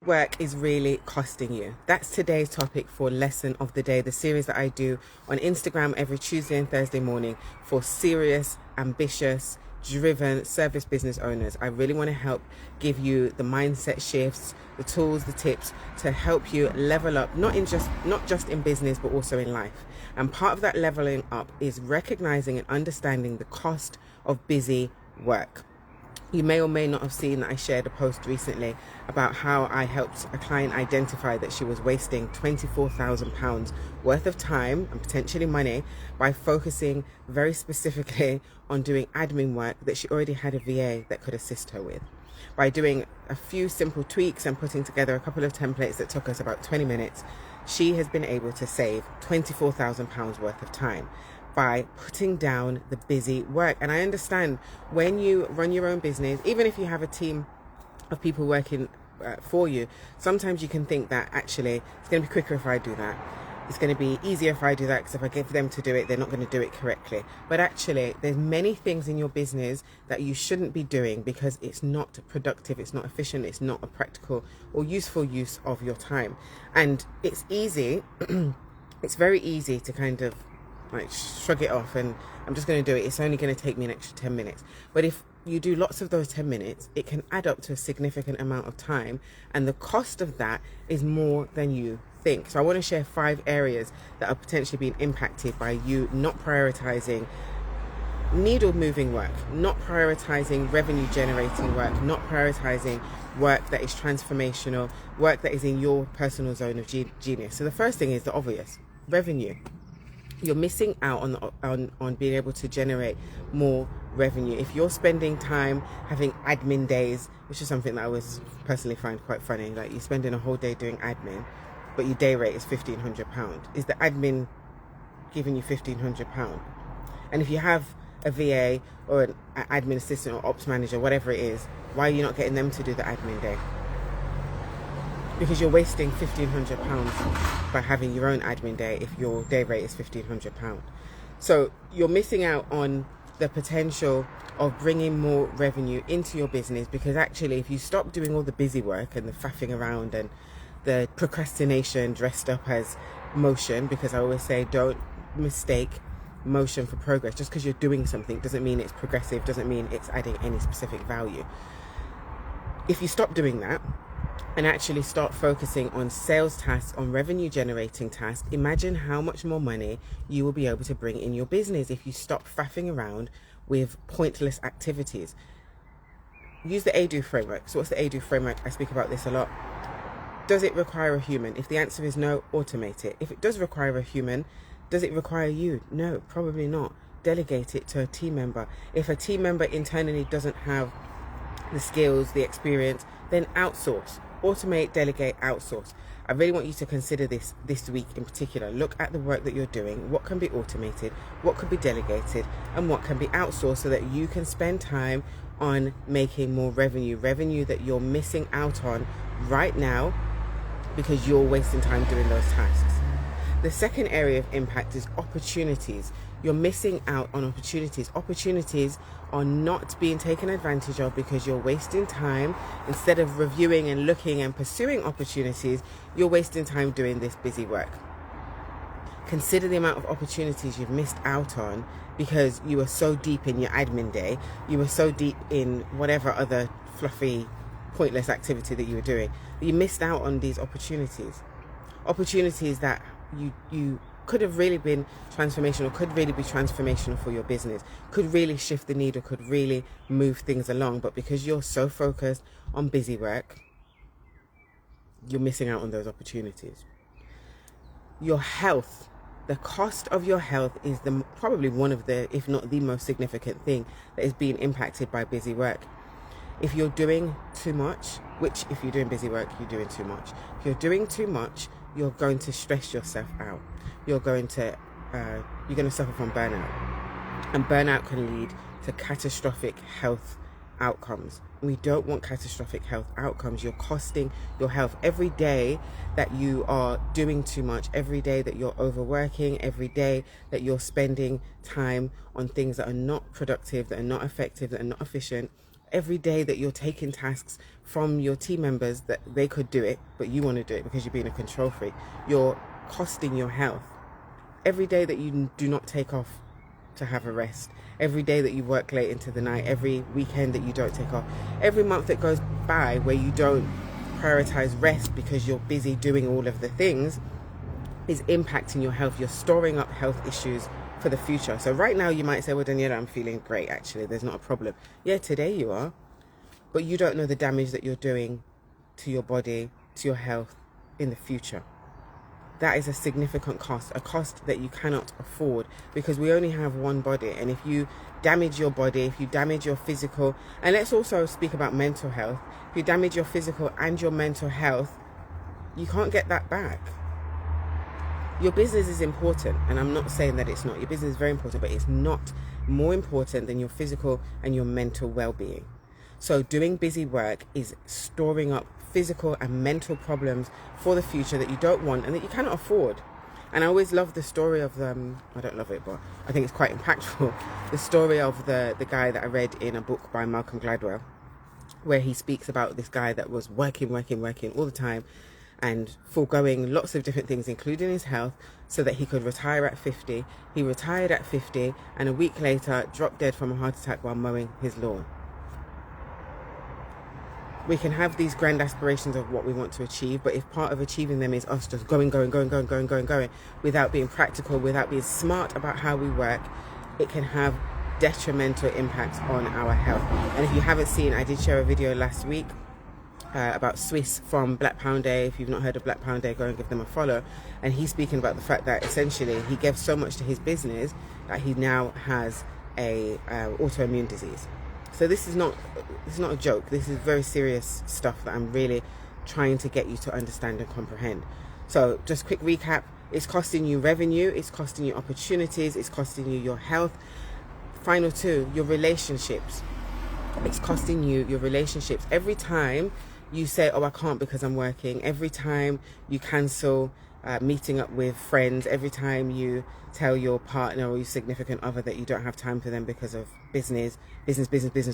Work is really costing you. That's today's topic for Lesson of the Day, the series that I do on Instagram every Tuesday and Thursday morning for serious, ambitious, driven service business owners. I really want to help give you the mindset shifts, the tools, the tips to help you level up, not just in business, but also in life. And part of that leveling up is recognizing and understanding the cost of busy work. You may or may not have seen that I shared a post recently about how I helped a client identify that she was wasting £24,000 worth of time and potentially money by focusing very specifically on doing admin work that she already had a VA that could assist her with. By doing a few simple tweaks and putting together a couple of templates that took us about 20 minutes, she has been able to save £24,000 worth of time by putting down the busy work. And I understand when you run your own business, even if you have a team of people working for you, sometimes you can think that actually it's going to be quicker if I do that. It's going to be easier if I do that, because if I give them to do it, they're not going to do it correctly. But actually, there's many things in your business that you shouldn't be doing because it's not productive, it's not efficient, it's not a practical or useful use of your time. And it's easy, it's very easy to kind of like shrug it off and I'm just going to do it. It's only going to take me an extra 10 minutes. But if you do lots of those 10 minutes, it can add up to a significant amount of time. And the cost of that is more than you think. So I want to share 5 areas that are potentially being impacted by you not prioritizing needle moving work, not prioritizing revenue generating work, not prioritizing work that is transformational, work that is in your personal zone of genius. So the first thing is the obvious: revenue. You're missing out on being able to generate more revenue. If you're spending time having admin days, which is something that I always personally find quite funny, like you're spending a whole day doing admin, but your day rate is £1,500. Is the admin giving you £1,500? And if you have a VA or an admin assistant or ops manager, whatever it is, why are you not getting them to do the admin day? Because you're wasting £1,500 by having your own admin day if your day rate is £1,500. So you're missing out on the potential of bringing more revenue into your business, because actually if you stop doing all the busy work and the faffing around and the procrastination dressed up as motion, because I always say don't mistake motion for progress. Just because you're doing something doesn't mean it's progressive, doesn't mean it's adding any specific value. If you stop doing that and actually start focusing on sales tasks, on revenue generating tasks, imagine how much more money you will be able to bring in your business if you stop faffing around with pointless activities. Use the ADO framework. So what's the ADO framework? I speak about this a lot. Does it require a human? If the answer is no, automate it. If it does require a human, does it require you? No, probably not. Delegate it to a team member. If a team member internally doesn't have the skills, the experience, then outsource. Automate, delegate, outsource. I really want you to consider this week in particular. Look at the work that you're doing, what can be automated, what could be delegated, and what can be outsourced, so that you can spend time on making more revenue that you're missing out on right now because you're wasting time doing those tasks. The second area of impact is opportunities. You're missing out on opportunities. Opportunities are not being taken advantage of because you're wasting time. Instead of reviewing and looking and pursuing opportunities, you're wasting time doing this busy work. Consider the amount of opportunities you've missed out on because you were so deep in your admin day, you were so deep in whatever other fluffy, pointless activity that you were doing, that you missed out on these opportunities. Opportunities that you could have really been transformational, could really be transformational for your business, could really shift the needle, could really move things along. But because you're so focused on busy work, you're missing out on those opportunities. Your health, the cost of your health is probably one of the, if not the most significant thing that is being impacted by busy work. If you're doing too much, which if you're doing busy work, you're doing too much. If you're doing too much, you're going to stress yourself out. You're going to suffer from burnout. And burnout can lead to catastrophic health outcomes. We don't want catastrophic health outcomes. You're costing your health. Every day that you are doing too much, every day that you're overworking, every day that you're spending time on things that are not productive, that are not effective, that are not efficient, Every day that you're taking tasks from your team members that they could do it, but you want to do it because you're being a control freak, you're costing your health. Every day that you do not take off to have a rest, every day that you work late into the night, every weekend that you don't take off, every month that goes by where you don't prioritize rest because you're busy doing all of the things, is impacting your health. You're storing up health issues for the future. So right now you might say, well, Daniela, I'm feeling great, actually, there's not a problem. Yeah, today you are, but you don't know the damage that you're doing to your body, to your health in the future. That is a significant cost, a cost that you cannot afford, because we only have one body. And if you damage your body, if you damage your physical, and let's also speak about mental health, if you damage your physical and your mental health, you can't get that back. Your business is important, and I'm not saying that it's not. Your business is very important, but it's not more important than your physical and your mental well-being. So doing busy work is storing up physical and mental problems for the future that you don't want and that you cannot afford. And I always love the story of I don't love it, but I think it's quite impactful, the story of the guy that I read in a book by Malcolm Gladwell, where he speaks about this guy that was working all the time and foregoing lots of different things, including his health, so that he could retire at 50. He retired at 50, and a week later dropped dead from a heart attack while mowing his lawn. We can have these grand aspirations of what we want to achieve, but if part of achieving them is us just going, without being practical, without being smart about how we work, it can have detrimental impacts on our health. And if you haven't seen, I did share a video last week about Swiss from Black Pound Day. If you've not heard of Black Pound Day, go and give them a follow. And he's speaking about the fact that essentially he gave so much to his business that he now has a autoimmune disease. So this is not a joke. This is very serious stuff that I'm really trying to get you to understand and comprehend. So just quick recap: it's costing you revenue, it's costing you opportunities, it's costing you your health. Final two, your relationships. It's costing you your relationships. Every time you say, oh, I can't because I'm working, every time you cancel meeting up with friends, every time you tell your partner or your significant other that you don't have time for them because of business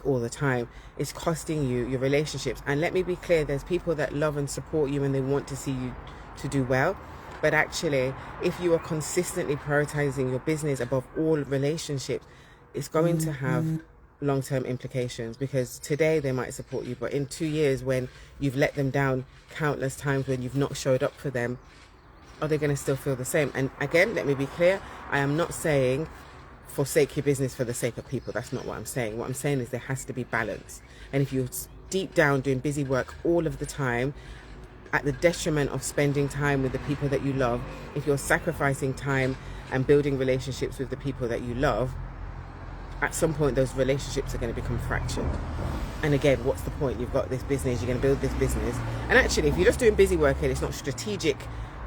all the time, it's costing you your relationships. And let me be clear, there's people that love and support you and they want to see you to do well. But actually, if you are consistently prioritizing your business above all relationships, it's going to have long-term implications, because today they might support you, but in 2 years, when you've let them down countless times, when you've not showed up for them, are they going to still feel the same? And again, let me be clear, I am not saying forsake your business for the sake of people. That's not what I'm saying. What I'm saying is there has to be balance. And if you're deep down doing busy work all of the time at the detriment of spending time with the people that you love, if you're sacrificing time and building relationships with the people that you love, at some point those relationships are going to become fractured. And again, what's the point? You've got this business, you're going to build this business, and actually if you're just doing busy work and it's not strategic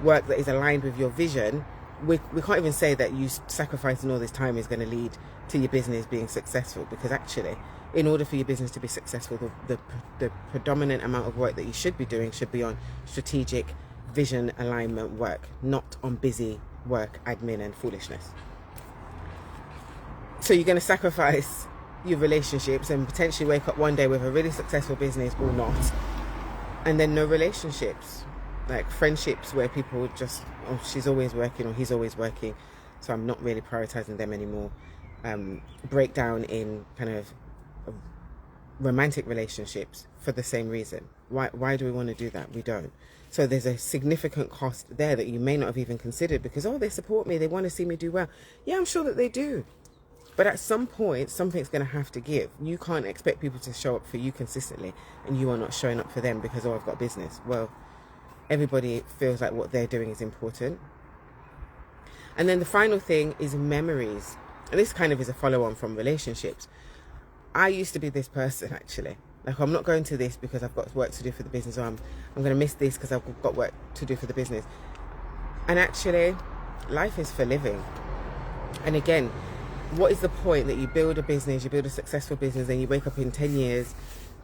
work that is aligned with your vision, we can't even say that you sacrificing all this time is going to lead to your business being successful, because actually, in order for your business to be successful, the predominant amount of work that you should be doing should be on strategic vision alignment work, not on busy work, admin and foolishness. So you're going to sacrifice your relationships and potentially wake up one day with a really successful business or not, and then no relationships, like friendships where people just, oh, she's always working or he's always working, so I'm not really prioritizing them anymore. Breakdown in kind of romantic relationships for the same reason. Why do we want to do that? We don't. So there's a significant cost there that you may not have even considered, because, oh, they support me, they want to see me do well. Yeah, I'm sure that they do. But at some point, something's going to have to give. You can't expect people to show up for you consistently and you are not showing up for them because, oh, I've got business. Well, everybody feels like what they're doing is important. And then the final thing is memories. And this kind of is a follow-on from relationships. I used to be this person, actually. Like, I'm not going to this because I've got work to do for the business, or I'm going to miss this because I've got work to do for the business. And actually, life is for living. And again, what is the point that you build a business, you build a successful business, and you wake up in 10 years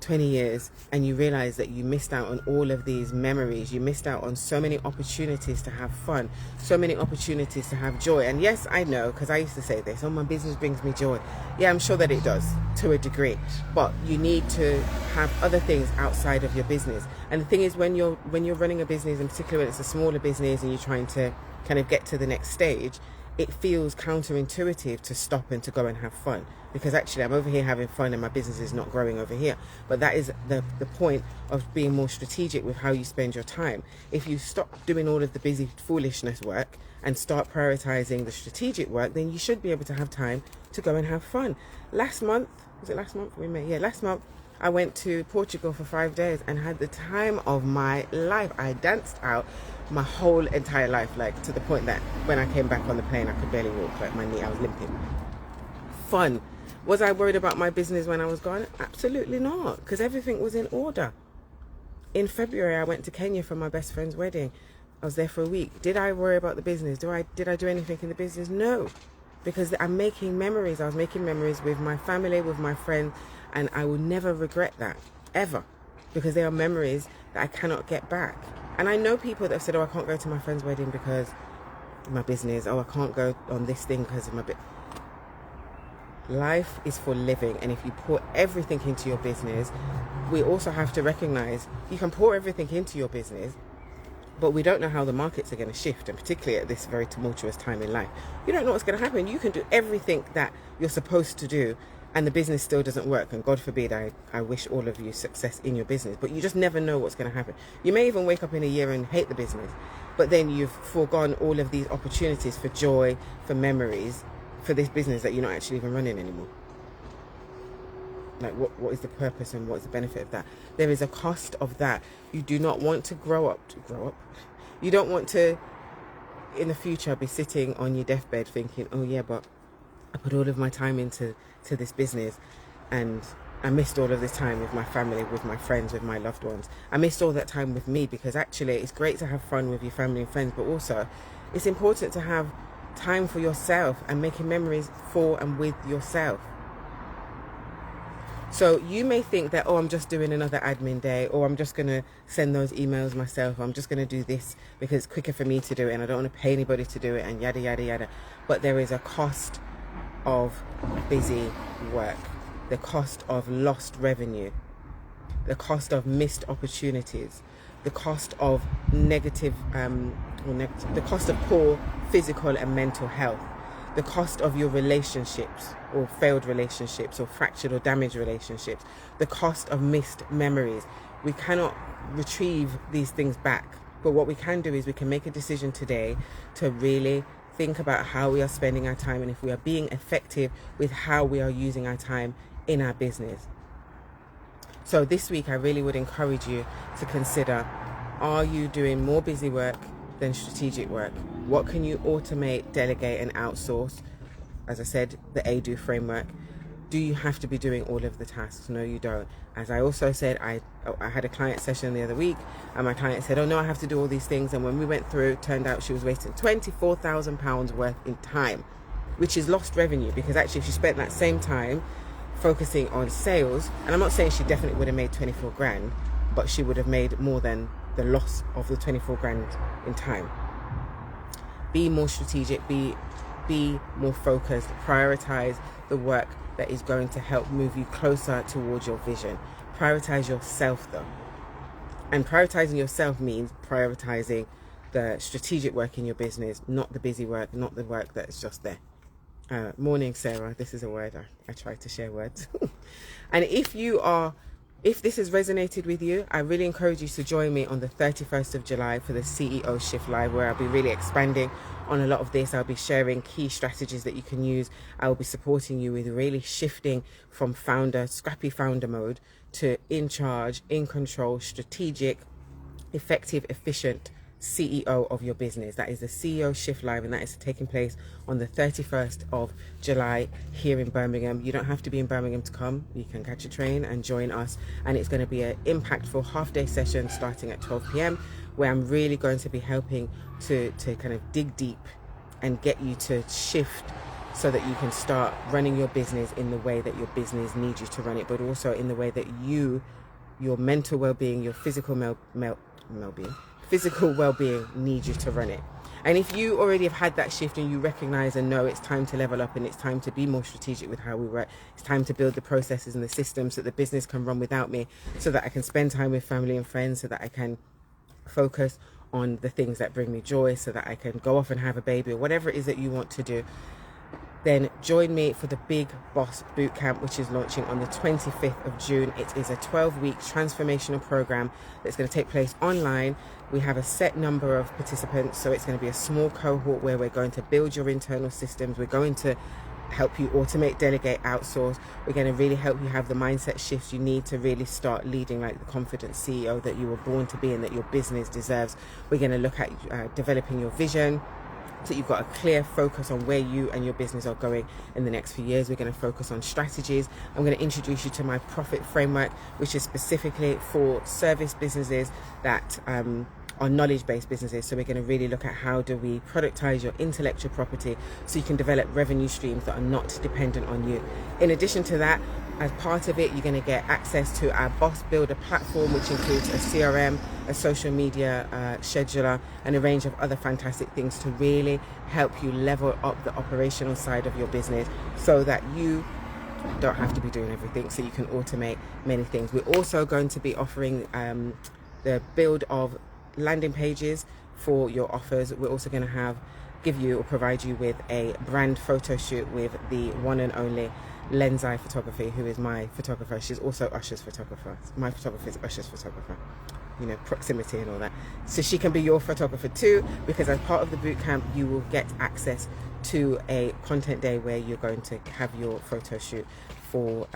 20 years and you realize that you missed out on all of these memories. You missed out on so many opportunities to have fun, so many opportunities to have joy. And yes, I know, because I used to say this, oh, my business brings me joy. Yeah, I'm sure that it does to a degree, but you need to have other things outside of your business. And the thing is, when you're running a business, in particular when it's a smaller business and you're trying to kind of get to the next stage, it feels counterintuitive to stop and to go and have fun, because actually I'm over here having fun and my business is not growing over here. But that is the point of being more strategic with how you spend your time. If you stop doing all of the busy foolishness work and start prioritizing the strategic work, then you should be able to have time to go and have fun. Last month, last month I went to Portugal for 5 days and had the time of my life. I danced out my whole entire life, like to the point that when I came back on the plane I could barely walk, like I was limping. Fun. Was I worried about my business when I was gone? Absolutely not, because everything was in order. In February I went to Kenya for my best friend's wedding. I was there for a week. Did I worry about the business? Did I do anything in the business? No, because I'm making memories. I was making memories with my family, with my friends, and I will never regret that, ever, because they are memories that I cannot get back. And I know people that have said, oh, I can't go to my friend's wedding because of my business. Oh, I can't go on this thing because of my business. Life is for living, and if you pour everything into your business, we also have to recognize you can pour everything into your business, but we don't know how the markets are going to shift, and particularly at this very tumultuous time in life. You don't know what's going to happen. You can do everything that you're supposed to do, and the business still doesn't work. And God forbid, I wish all of you success in your business, but you just never know what's going to happen. You may even wake up in a year and hate the business, but then you've foregone all of these opportunities for joy, for memories, for this business that you're not actually even running anymore. Like, what is the purpose and what's the benefit of that? There is a cost of that. You do not want to grow up. You don't want to, in the future, be sitting on your deathbed thinking, oh yeah, but I put all of my time into this business and I missed all of this time with my family, with my friends, with my loved ones. I missed all that time with me, because actually it's great to have fun with your family and friends, but also it's important to have time for yourself and making memories for and with yourself. So you may think that, oh, I'm just doing another admin day, or I'm just going to send those emails myself, or I'm just going to do this because it's quicker for me to do it and I don't want to pay anybody to do it, and yada, yada, yada. But there is a cost of busy work, the cost of lost revenue, the cost of missed opportunities, the cost of the cost of poor physical and mental health, the cost of your relationships, or failed relationships, or fractured or damaged relationships, the cost of missed memories. We cannot retrieve these things back, but what we can do is we can make a decision today to really think about how we are spending our time, and if we are being effective with how we are using our time in our business. So this week I really would encourage you to consider, are you doing more busy work than strategic work? What can you automate, delegate and outsource? As I said, the ADO framework. Do you have to be doing all of the tasks? No, you don't. As I also said, I had a client session the other week, and my client said, oh no, I have to do all these things. And when we went through, it turned out she was wasting £24,000 worth in time, which is lost revenue, because actually if she spent that same time focusing on sales, and I'm not saying she definitely would have made 24 grand, but she would have made more than the loss of the 24 grand in time. Be more strategic, be more focused, prioritize the work that is going to help move you closer towards your vision. Prioritize yourself though. And prioritizing yourself means prioritizing the strategic work in your business, not the busy work, not the work that's just there. Morning, Sarah. This is a word. I try to share words. And if this has resonated with you, I really encourage you to join me on the 31st of July for the CEO Shift Live, where I'll be really expanding on a lot of this. I'll be sharing key strategies that you can use. I will be supporting you with really shifting from scrappy founder mode to in charge, in control, strategic, effective, efficient CEO of your business. That is the CEO Shift Live, and that is taking place on the 31st of July here in Birmingham. You don't have to be in Birmingham to come. You can catch a train and join us, and it's going to be an impactful half-day session starting at 12 p.m. where I'm really going to be helping to kind of dig deep and get you to shift so that you can start running your business in the way that your business needs you to run it, but also in the way that your mental well-being, your physical physical well-being needs you to run it. And if you already have had that shift and you recognize and know it's time to level up and it's time to be more strategic with how we work, it's time to build the processes and the systems so that the business can run without me, so that I can spend time with family and friends, so that I can focus on the things that bring me joy, so that I can go off and have a baby or whatever it is that you want to do, then join me for the Big Boss Bootcamp, which is launching on the 25th of June. It is a 12-week transformational program that's going to take place online. We have a set number of participants, so it's going to be a small cohort where we're going to build your internal systems. We're going to help you automate, delegate, outsource. We're going to really help you have the mindset shifts you need to really start leading like the confident CEO that you were born to be and that your business deserves. We're going to look at developing your vision, so you've got a clear focus on where you and your business are going in the next few years. We're going to focus on strategies. I'm going to introduce you to my profit framework, which is specifically for service businesses that are knowledge-based businesses. So we're going to really look at how do we productize your intellectual property so you can develop revenue streams that are not dependent on you. In addition to that, as part of it, you're going to get access to our Boss Builder platform, which includes a CRM, a social media scheduler, and a range of other fantastic things to really help you level up the operational side of your business so that you don't have to be doing everything, so you can automate many things. We're also going to be offering the build of landing pages for your offers. We're also going to give you or provide you with a brand photo shoot with the one and only Lensai Photography, who is my photographer. She's also Usher's photographer. My photographer is Usher's photographer. You know, proximity and all that. So she can be your photographer too, because as part of the bootcamp, you will get access to a content day where you're going to have your photo shoot for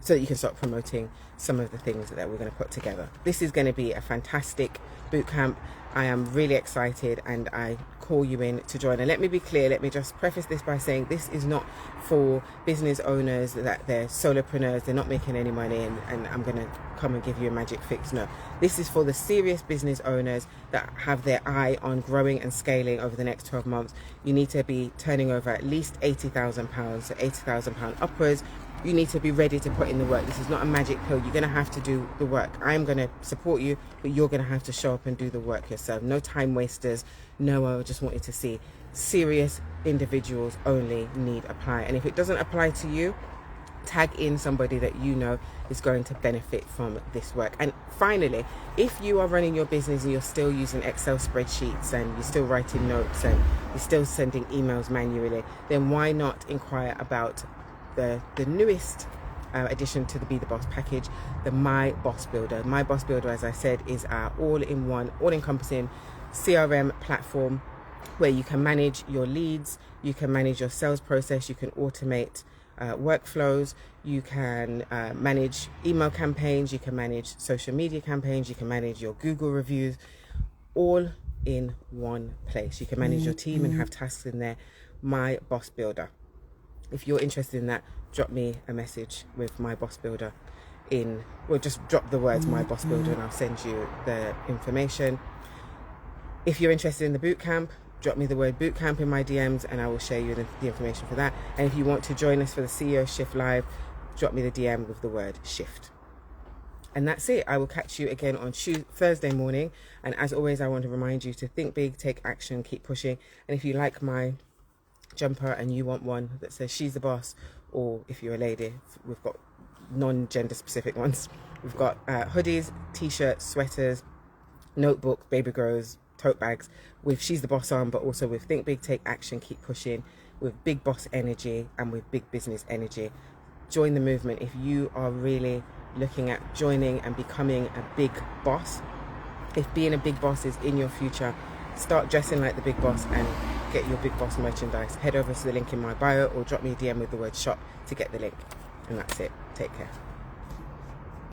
so that you can start promoting some of the things that we're going to put together. This is going to be a fantastic bootcamp. I am really excited and I call you in to join. And let me be clear, let me just preface this by saying this is not for business owners that they're solopreneurs, they're not making any money and I'm going to come and give you a magic fix. No, this is for the serious business owners that have their eye on growing and scaling over the next 12 months. You need to be turning over at least £80,000, so £80,000 upwards. You need to be ready to put in the work. This is not a magic pill. You're going to have to do the work. I'm going to support you, but you're going to have to show up and do the work yourself. No time wasters. No, I just want you to see serious individuals only need apply. And if it doesn't apply to you, tag in somebody that you know is going to benefit from this work. And finally, if you are running your business and you're still using Excel spreadsheets and you're still writing notes and you're still sending emails manually, then why not inquire about the newest addition to the Be The Boss package, the My Boss Builder. My Boss Builder, as I said, is our all-in-one, all-encompassing CRM platform where you can manage your leads, you can manage your sales process, you can automate workflows, you can manage email campaigns, you can manage social media campaigns, you can manage your Google reviews, all in one place. You can manage your team and have tasks in there. My Boss Builder. If you're interested in that, drop me a message with My Boss Builder just drop the words My Boss Builder and I'll send you the information. If you're interested in the bootcamp, drop me the word bootcamp in my DMs and I will share you the information for that. And if you want to join us for the CEO Shift Live, drop me the DM with the word shift. And that's it. I will catch you again on Thursday morning. And as always, I want to remind you to think big, take action, keep pushing. And if you like my jumper and you want one that says she's the boss, or if you're a lady, we've got non-gender specific ones. We've got hoodies, t-shirts, sweaters, notebook, baby grows, tote bags with she's the boss on, but also with think big, take action, keep pushing, with big boss energy and with big business energy. Join the movement if you are really looking at joining and becoming a big boss. If being a big boss is in your future, start dressing like the big boss and get your big boss merchandise. Head over to the link in my bio or drop me a DM with the word shop to get the link. And that's it. Take care.